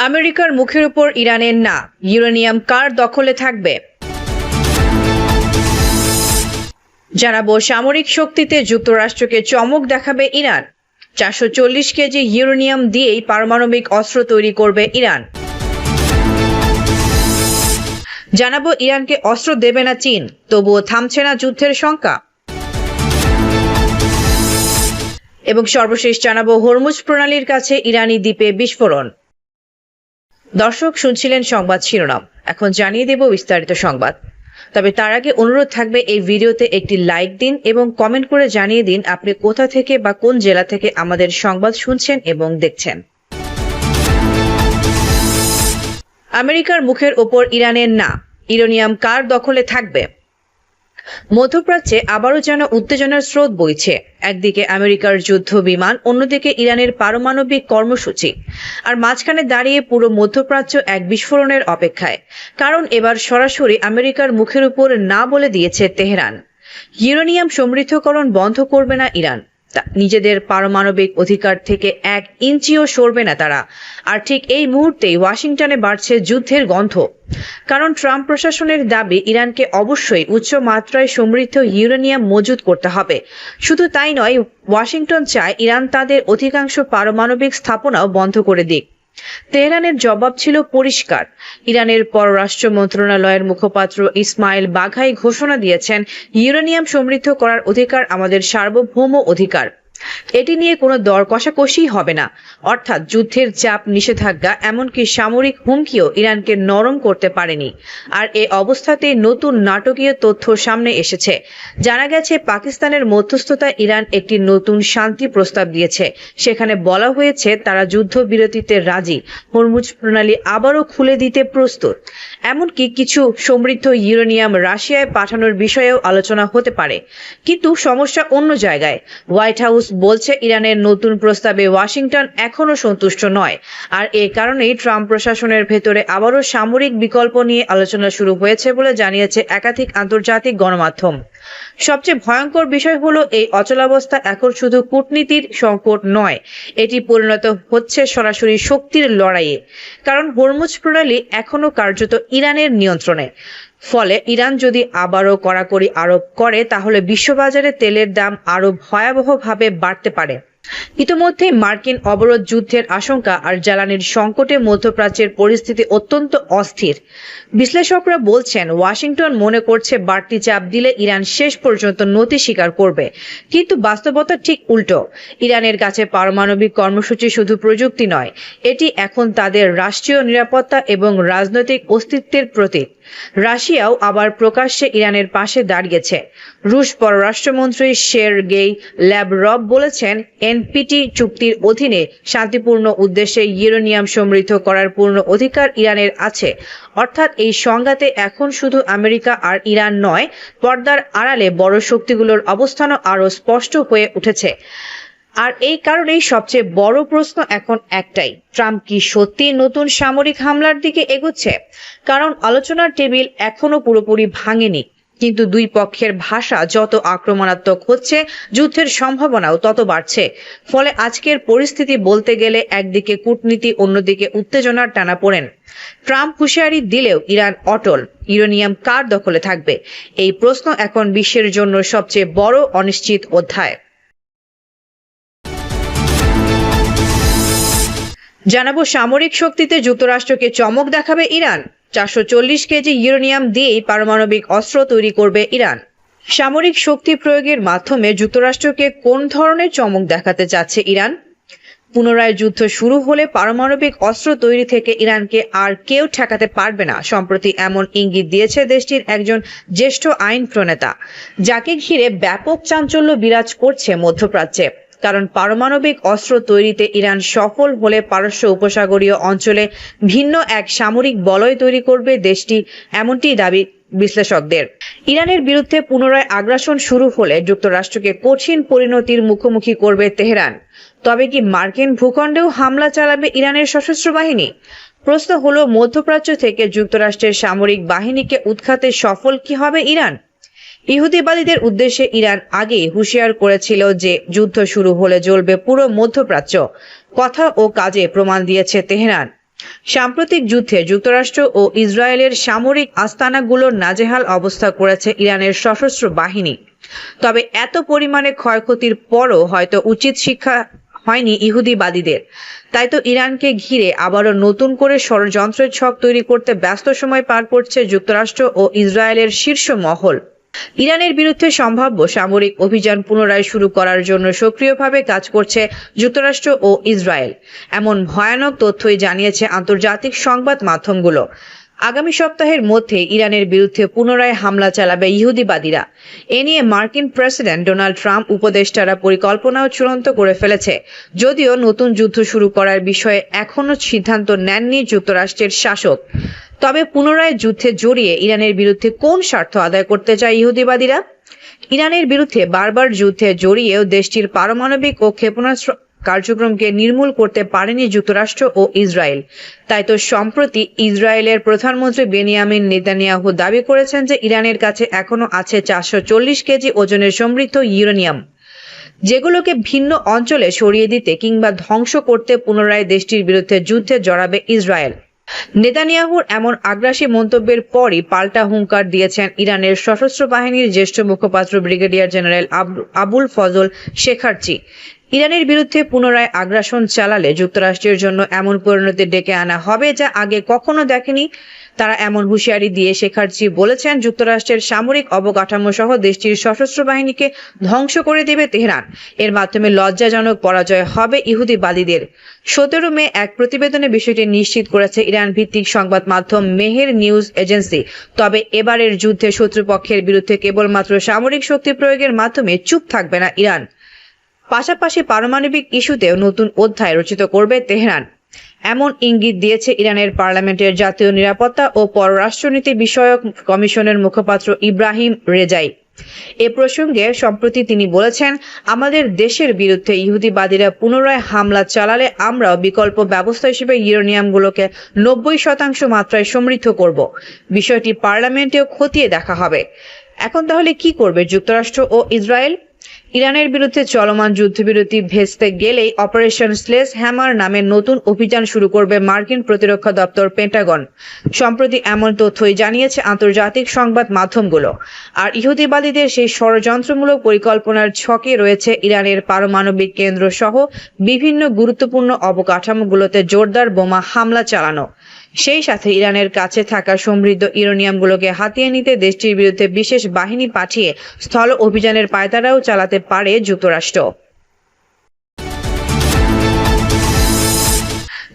আমেরিকার মুখের উপর ইরানের না, ইউরেনিয়াম কার দখলে থাকবে? জানাবো সামরিক শক্তিতে যুক্তরাষ্ট্রকে চমক দেখাবে ইরান। 440 কেজি ইউরেনিয়াম দিয়েই পারমাণবিক অস্ত্র তৈরি করবে ইরান। জানাবো ইরানকে অস্ত্র দেবে না চীন, তবুও থামছে না যুদ্ধের শঙ্কা। এবং সর্বশেষ জানাবো হরমুজ প্রণালীর কাছে ইরানি দ্বীপে বিস্ফোরণ। দর্শক, শুনছিলেন সংবাদ শিরোনাম, এখন জানিয়ে দেব বিস্তারিত সংবাদ। তবে তার আগে অনুরোধ থাকবে এই ভিডিওতে একটি লাইক দিন এবং কমেন্ট করে জানিয়ে দিন আপনি কোথা থেকে বা কোন জেলা থেকে আমাদের সংবাদ শুনছেন এবং দেখছেন। আমেরিকার মুখের ওপর ইরানের না, ইউরেনিয়াম কার দখলে থাকবে? মধ্যপ্রাচ্যে আবারও যেন উত্তেজনার স্রোত বইছে। একদিকে আমেরিকার যুদ্ধ বিমান, অন্যদিকে ইরানের পারমাণবিক কর্মসূচি, আর মাঝখানে দাঁড়িয়ে পুরো মধ্যপ্রাচ্য এক বিস্ফোরণের অপেক্ষায়। কারণ এবার সরাসরি আমেরিকার মুখের উপর না বলে দিয়েছে তেহরান, ইউরেনিয়াম সমৃদ্ধকরণ বন্ধ করবে না ইরান। নিজেদের পারমাণবিক অধিকার থেকে 1 ইঞ্চিও সরবে না তারা। আর ঠিক এই মুহূর্তেই ওয়াশিংটনে বাড়ছে যুদ্ধের গন্ধ। কারণ ট্রাম্প প্রশাসনের দাবি ইরানকে অবশ্যই উচ্চ মাত্রায় সমৃদ্ধ ইউরেনিয়াম মজুত করতে হবে। শুধু তাই নয়, ওয়াশিংটন চায় ইরান তাদের অধিকাংশ পারমাণবিক স্থাপনাও বন্ধ করে দিক। তেহরানের জবাব ছিল পরিষ্কার। ইরানের পররাষ্ট্র মন্ত্রণালয়ের মুখপাত্র ইসমাইল বাঘাই ঘোষণা দিয়েছেন, ইউরেনিয়াম সমৃদ্ধ করার অধিকার আমাদের সার্বভৌম অধিকার। এটি নিয়ে কোনো দর কষাকষি হবে না। অর্থাৎ যুদ্ধের চাপ, নিষেধাজ্ঞা, এমনকি সামরিক হুমকিও ইরানকে নরম করতে পারেনি। আর এ অবস্থাতেই নতুন নাটকীয় তথ্য সামনে এসেছে। জানা গেছে পাকিস্তানের মধ্যস্থতায় ইরান একটি নতুন শান্তি প্রস্তাব দিয়েছে। সেখানে বলা হয়েছে তারা যুদ্ধবিরতিতে রাজি, হরমুজ প্রণালী আবারও খুলে দিতে প্রস্তুত। এমনকি কিছু সমৃদ্ধ ইউরেনিয়াম রাশিয়ায় পাঠানোর বিষয়েও আলোচনা হতে পারে। কিন্তু সমস্যা অন্য জায়গায়। হোয়াইট হাউস বলছে ইরানের নতুন প্রস্তাবে ওয়াশিংটন এখনো সন্তুষ্ট নয়। আর এ কারণেই ট্রাম্প প্রশাসনের ভেতরে আবারও সামরিক বিকল্প নিয়ে আলোচনা শুরু হয়েছে বলে জানিয়েছে একাধিক আন্তর্জাতিক গণমাধ্যম। সবচেয়ে ভয়ঙ্কর বিষয় হলো, এই অচলাবস্থা এখন শুধু কূটনীতির সংকট নয়, এটি পরিণত হচ্ছে সরাসরি শক্তির লড়াইয়ে। কারণ হরমুজ প্রণালী এখনো কার্যত ইরানের নিয়ন্ত্রণে। ফলে ইরান যদি আবারও কড়াকড়ি আরোপ করে, তাহলে বিশ্ববাজারে তেলের দাম আরো ভয়াবহভাবে বাড়তে পারে। ইতিমধ্যে মার্কিন অবরোধ, যুদ্ধের আশঙ্কা আর জ্বালানির সংকটে মধ্যপ্রাচ্যের পরিস্থিতি অত্যন্ত অস্থির। বিশ্লেষকরা বলছেন, ওয়াশিংটন মনে করছে বাড়তি চাপ দিলে ইরান শেষ পর্যন্ত নতি স্বীকার করবে। কিন্তু বাস্তবতা ঠিক উল্টো। ইরানের কাছে পারমাণবিক কর্মসূচি শুধু প্রযুক্তি নয়, এটি এখন তাদের রাষ্ট্রীয় নিরাপত্তা এবং রাজনৈতিক অস্তিত্বের প্রতীক। রাশিয়াও আবার প্রকাশ্যে ইরানের পাশে দাঁড়িয়েছে। রুশ পররাষ্ট্রমন্ত্রী সের্গেই ল্যাভরভ বলেছেন, এনপিটি চুক্তির অধীনে শান্তিপূর্ণ উদ্দেশ্যে ইউরেনিয়াম সমৃদ্ধ করার পূর্ণ অধিকার ইরানের আছে। অর্থাৎ এই সংঘাতে এখন শুধু আমেরিকা আর ইরান নয়, পর্দার আড়ালে বড় শক্তিগুলোর অবস্থানও আরো স্পষ্ট হয়ে উঠেছে। আর এই কারণেই সবচেয়ে বড় প্রশ্ন এখন একটাই, ট্রাম্প কি সত্যি নতুন সামরিক হামলার দিকে এগোচ্ছে? কারণ আলোচনার টেবিল এখনো পুরোপুরি ভাঙেনি, কিন্তু দুই পক্ষের ভাষা যত আক্রমণাত্মক হচ্ছে, যুদ্ধের সম্ভাবনাও তত বাড়ছে। ফলে আজকের পরিস্থিতি বলতে গেলে একদিকে কূটনীতি, অন্যদিকে উত্তেজনার টানাপোড়েন। ট্রাম্প হুঁশিয়ারি দিলেও ইরান অটল। ইউরেনিয়াম কার দখলে থাকবে? এই প্রশ্ন এখন বিশ্বের জন্য সবচেয়ে বড় অনিশ্চিত অধ্যায়। জানাবো সামরিক শক্তিতে যুক্তরাষ্ট্রকে চমক দেখাবে ইরান। 440 কেজি ইউরেনিয়াম দিয়েই পারমাণবিক অস্ত্র তৈরি করবে ইরান। সামরিক শক্তি প্রয়োগের মাধ্যমে যুক্তরাষ্ট্রকে কোন ধরনের চমক দেখাতে চাচ্ছে ইরান? পুনরায় যুদ্ধ শুরু হলে পারমাণবিক অস্ত্র তৈরি থেকে ইরানকে আর কেউ ঠেকাতে পারবে না। সম্প্রতি এমন ইঙ্গিত দিয়েছে দেশটির একজন জ্যেষ্ঠ আইন প্রণেতা, যাকে ঘিরে ব্যাপক চাঞ্চল্য বিরাজ করছে মধ্যপ্রাচ্যে। কারণ পারমাণবিক অস্ত্র তৈরিতে ইরান সফল হলে পারস্য উপসাগরীয় অঞ্চলে ভিন্ন এক সামরিক বলয় তৈরি করবে দেশটি, এমনটি দাবি বিশ্লেষকদের। ইরানের বিরুদ্ধে পুনরায় আগ্রাসন শুরু হলে যুক্তরাষ্ট্রকে কঠিন পরিণতির মুখোমুখি করবে তেহরান। তবে কি মার্কিন ভূখণ্ডেও হামলা চালাবে ইরানের সশস্ত্র বাহিনী? প্রশ্ন হলো, মধ্যপ্রাচ্য থেকে যুক্তরাষ্ট্রের সামরিক বাহিনীকে উৎখাতে সফল কি হবে ইরান? ইহুদিবাদীদের উদ্দেশ্যে ইরান আগেই হুঁশিয়ার করেছিল যে যুদ্ধ শুরু হলে জ্বলবে পুরো মধ্যপ্রাচ্য। কথা ও কাজে প্রমাণ দিয়েছে তেহরান। সাম্প্রতিক যুদ্ধে যুক্তরাষ্ট্র ও ইসরায়েলের সামরিক আস্তানাগুলোর নাজেহাল অবস্থা করেছে ইরানের সশস্ত্র বাহিনী। তবে এত পরিমাণে ক্ষয়ক্ষতির পরও হয়তো উচিত শিক্ষা হয়নি ইহুদিবাদীদের। তাই তো ইরানকে ঘিরে আবারও নতুন করে ষড়যন্ত্রের ছক তৈরি করতে ব্যস্ত সময় পার করছে যুক্তরাষ্ট্র ও ইসরায়েলের শীর্ষ মহল। ইরানের বিরুদ্ধে সম্ভাব্য সামরিক অভিযান পুনরায় শুরু করার জন্য সক্রিয়ভাবে কাজ করছে যুক্তরাষ্ট্র ও ইসরায়েল, এমন ভয়ানক তথ্যই জানিয়েছে আন্তর্জাতিক সংবাদ মাধ্যমগুলো। আগামী সপ্তাহের মধ্যে ইরানের বিরুদ্ধে পুনরায় হামলা চালাবে ইহুদিবাদীরা। এ নিয়ে মার্কিন প্রেসিডেন্ট ডোনাল্ড ট্রাম্প উপদেষ্টারা পরিকল্পনাও চূড়ান্ত করে ফেলেছে, যদিও নতুন যুদ্ধ শুরু করার বিষয়ে এখনো সিদ্ধান্ত নেননি যুক্তরাষ্ট্রের শাসক। তবে পুনরায় যুদ্ধে জড়িয়ে ইরানের বিরুদ্ধে কোন স্বার্থ আদায় করতে চায় ইহুদিবাদীরা? ইরানের বিরুদ্ধে বারবার যুদ্ধে জড়িয়েও দেশটির পারমাণবিক ও ক্ষেপণাস্ত্র কার্যক্রমকে নির্মূল করতে পারেনি যুক্তরাষ্ট্র ও ইসরায়েল। তাই তো সম্প্রতি ইসরায়েলের প্রধানমন্ত্রী বেনিয়ামিন নেতানিয়াহু দাবি করেছেন যে ইরানের কাছে এখনো আছে 440 কেজি ওজনের সমৃদ্ধ ইউরেনিয়াম, যেগুলোকে ভিন্ন অঞ্চলে সরিয়ে দিতে কিংবা ধ্বংস করতে পুনরায় দেশটির বিরুদ্ধে যুদ্ধে জড়াবে ইসরায়েল। নেতানিয়াহুর এমন আগ্রাসী মন্তব্যের পরই পাল্টা হুঙ্কার দিয়েছেন ইরানের সশস্ত্র বাহিনীর জ্যেষ্ঠ মুখপাত্র ব্রিগেডিয়ার জেনারেল আবুল ফজল শেখারচি। ইরানের বিরুদ্ধে পুনরায় আগ্রাসন চালালে যুক্তরাষ্ট্রের জন্য এমন পরিণতি ডেকে আনা হবে যা আগে কখনো দেখেনি তারা এমন হুঁশিয়ারি দিয়ে শেখারচি বলেছেন, যুক্তরাষ্ট্রের সামরিক অবকাঠামো সহ দেশটির সশস্ত্র বাহিনীকে ধ্বংস করে দেবে তেহরান। এর মাধ্যমে লজ্জাজনক পরাজয় হবে ইহুদিবাদীদের। 17 মে এক প্রতিবেদনে বিষয়টি নিশ্চিত করেছে ইরান ভিত্তিক সংবাদ মাধ্যম মেহের নিউজ এজেন্সি। তবে এবারের যুদ্ধে শত্রুপক্ষের বিরুদ্ধে কেবলমাত্র সামরিক শক্তি প্রয়োগের মাধ্যমে চুপ থাকবে না ইরান, পাশাপাশি পারমাণবিক ইস্যুতেও নতুন অধ্যায় রচিত করবে তেহরান, এমন ইঙ্গিত দিয়েছে ইরানের পার্লামেন্টের জাতীয় নিরাপত্তা ও পররাষ্ট্রনীতি বিষয়ক কমিশনের মুখপাত্র ইব্রাহিম রেজাই। এ প্রসঙ্গে সম্প্রতি তিনি বলেছেন, আমাদের দেশের বিরুদ্ধে ইহুদিবাদীরা পুনরায় হামলা চালালে আমরাও বিকল্প ব্যবস্থা হিসেবে ইউরেনিয়ামগুলোকে 90% মাত্রায় সমৃদ্ধ করব। বিষয়টি পার্লামেন্টেও খতিয়ে দেখা হবে। এখন তাহলে কি করবে যুক্তরাষ্ট্র ও ইসরায়েল? ইরানের বিরুদ্ধে চলমান যুদ্ধবিরতি ভেস্তে গেলেই অপারেশন স্লেজ হ্যামার নামে নতুন অভিযান শুরু করবে মার্কিন প্রতিরক্ষা দপ্তর পেন্টাগন। সম্প্রতি এমন তথ্যই জানিয়েছে আন্তর্জাতিক সংবাদ মাধ্যমগুলো। আর ইহুদিবাদীদের সেই ষড়যন্ত্রমূলক পরিকল্পনার ছকে রয়েছে ইরানের পারমাণবিক কেন্দ্র সহ বিভিন্ন গুরুত্বপূর্ণ অবকাঠামোগুলোতে জোরদার বোমা হামলা চালানো। সেই সাথে ইরানের কাছে থাকা সমৃদ্ধ ইউরেনিয়ামগুলোকে হাতিয়ে নিতে দেশটির বিরুদ্ধে বিশেষ বাহিনী পাঠিয়ে স্থল অভিযানের পায়তারাও চালাতে পারে যুক্তরাষ্ট্র।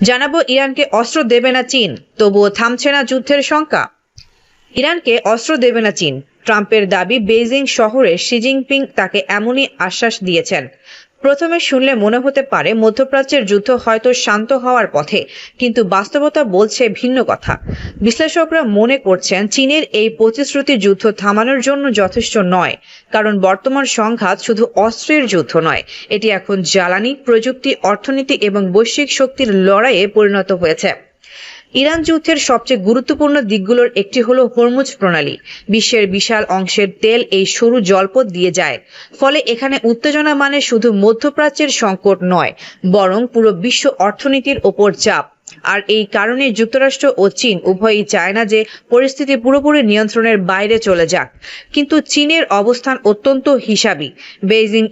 জানাবো ইরানকে অস্ত্র দেবে না চীন, তবুও থামছে না যুদ্ধের শঙ্কা। ইরানকে অস্ত্র দেবে না চীন, ট্রাম্পের দাবি। বেইজিং শহরে শি জিনপিং তাকে এমনই আশ্বাস দিয়েছেন। প্রথমে শুনলে মনে হতে পারে মধ্যপ্রাচ্যের যুদ্ধ হয়তো শান্ত হওয়ার পথে, কিন্তু বাস্তবতা বলছে ভিন্ন কথা। বিশ্লেষকরা মনে করছেন চীনের এই প্রতিশ্রুতি যুদ্ধ থামানোর জন্য যথেষ্ট নয়, কারণ বর্তমান সংঘাত শুধু অস্ত্রের যুদ্ধ নয়, এটি এখন জ্বালানি, প্রযুক্তি, অর্থনীতি এবং বৈশ্বিক শক্তির লড়াইয়ে পরিণত হয়েছে। ইরান যুদ্ধের সবচেয়ে গুরুত্বপূর্ণ দিকগুলোর একটি হলো হরমুজ প্রণালী। বিশ্বের বিশাল অংশের তেল এই সরু জলপথ দিয়ে যায়। ফলে এখানে উত্তেজনা মানে শুধু মধ্যপ্রাচ্যের সংকট নয়, বরং পুরো বিশ্ব অর্থনীতির ওপর চাপ। আর এই কারণে যুক্তরাষ্ট্র ও চীন উভয়ই চায় না যে পরিস্থিতি পুরোপুরি নিয়ন্ত্রণের বাইরে চলে যাক। কিন্তু চীনের অবস্থান অত্যন্ত হিসাবী। বেইজিং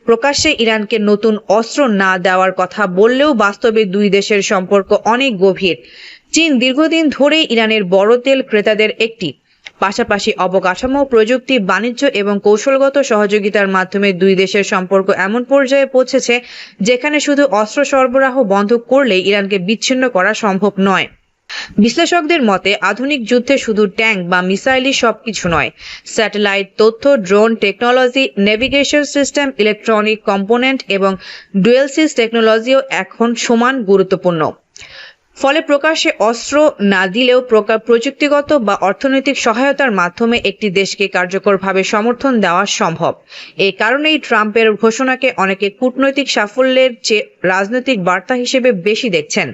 প্রকাশ্যে ইরানকে নতুন অস্ত্র না দেওয়ার কথা বললেও বাস্তবে দুই দেশের সম্পর্ক অনেক গভীর। চীন দীর্ঘদিন ধরেই ইরানের বড় তেল ক্রেতাদের একটি। পাশাপাশি অবকাঠামো, প্রযুক্তি, বাণিজ্য এবং কৌশলগত সহযোগিতার মাধ্যমে দুই দেশের সম্পর্ক এমন পর্যায়ে পৌঁছেছে যেখানে শুধু অস্ত্র সরবরাহ বন্ধ করলেই ইরানকে বিচ্ছিন্ন করা সম্ভব নয়। বিশ্লেষকদের মতে আধুনিক যুদ্ধে শুধু ট্যাঙ্ক বা মিসাইলই সবকিছু নয়। স্যাটেলাইট তথ্য, drone technology, navigation system, electronic component এবং ডুয়েলসিস টেকনোলজিও এখন সমান গুরুত্বপূর্ণ। ফলে প্রকাশ্যে অস্ত্র না দিলেও প্রযুক্তিগত বা অর্থনৈতিক সহায়তার মাধ্যমে একটি দেশকে কার্যকরভাবে সমর্থন দেওয়া সম্ভব। এই কারণেই ট্রাম্পের ঘোষণাকে অনেকে কূটনৈতিক সাফল্যের চেয়ে রাজনৈতিক বার্তা হিসেবে বেশি দেখছেন।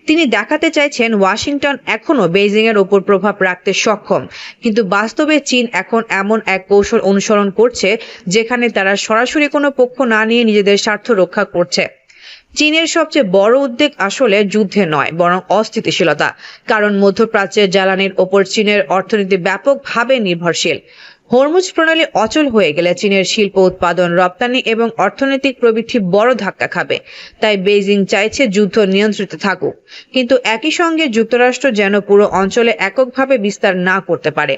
তিনি দেখাতে চাইছেন ওয়াশিংটন এখনো বেইজিং এর ওপর প্রভাব রাখতে সক্ষম, কিন্তু বাস্তবে চীন এখন এমন এক কৌশল অনুসরণ করছে যেখানে তারা সরাসরি কোনো পক্ষ না নিয়ে নিজেদের স্বার্থ রক্ষা করছে। চীনের সবচেয়ে বড় উদ্বেগ আসলে যুদ্ধে নয়, বরং অস্থিতিশীলতা। কারণ মধ্যপ্রাচ্যের জ্বালানির ওপর চীনের অর্থনীতি ব্যাপকভাবে নির্ভরশীল। হরমুজ প্রণালী অচল হয়ে গেলে চীনের শিল্প উৎপাদন, রপ্তানি এবং অর্থনৈতিক প্রবৃদ্ধি বড় ধাক্কা খাবে। তাই বেইজিং চাইছে যুদ্ধ নিয়ন্ত্রিত থাকুক, কিন্তু একই সঙ্গে যুক্তরাষ্ট্র যেন পুরো অঞ্চলে এককভাবে বিস্তার না করতে পারে।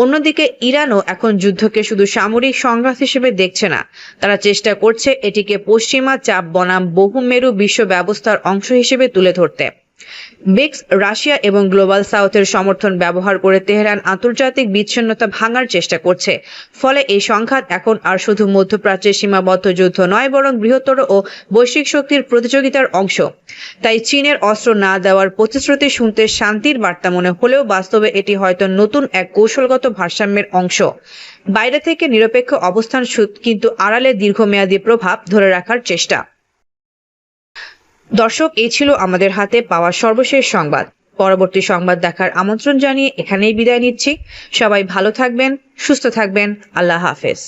অন্যদিকে ইরানও এখন যুদ্ধকে শুধু সামরিক সংঘাত হিসেবে দেখছে না, তারা চেষ্টা করছে এটিকে পশ্চিমা চাপ বনাম বহুমেরু বিশ্ব ব্যবস্থার অংশ হিসেবে তুলে ধরতে। ব্রিক্স, রাশিয়া এবং গ্লোবাল সাউথের সমর্থন ব্যবহার করে তেহরান আন্তর্জাতিক বিচ্ছিন্নতা ভাঙার চেষ্টা করছে। ফলে এই সংঘাত এখন আর শুধু মধ্যপ্রাচ্যের সীমাবদ্ধ যুদ্ধ নয়, বরং বৃহত্তর ও বৈশ্বিক শক্তির প্রতিযোগিতার অংশ। তাই চীনের অস্ত্র না দেওয়ার প্রতিশ্রুতি শুনতে শান্তির বার্তা মনে হলেও বাস্তবে এটি হয়তো নতুন এক কৌশলগত ভারসাম্যের অংশ। বাইরে থেকে নিরপেক্ষ অবস্থান কিন্তু আড়ালে দীর্ঘমেয়াদী প্রভাব ধরে রাখার চেষ্টা। দর্শক, এই ছিল আমাদের হাতে পাওয়া সর্বশেষ সংবাদ। পরবর্তী সংবাদ দেখার আমন্ত্রণ জানিয়ে এখানেই বিদায় নিচ্ছি। সবাই ভালো থাকবেন, সুস্থ থাকবেন। আল্লাহ হাফেজ।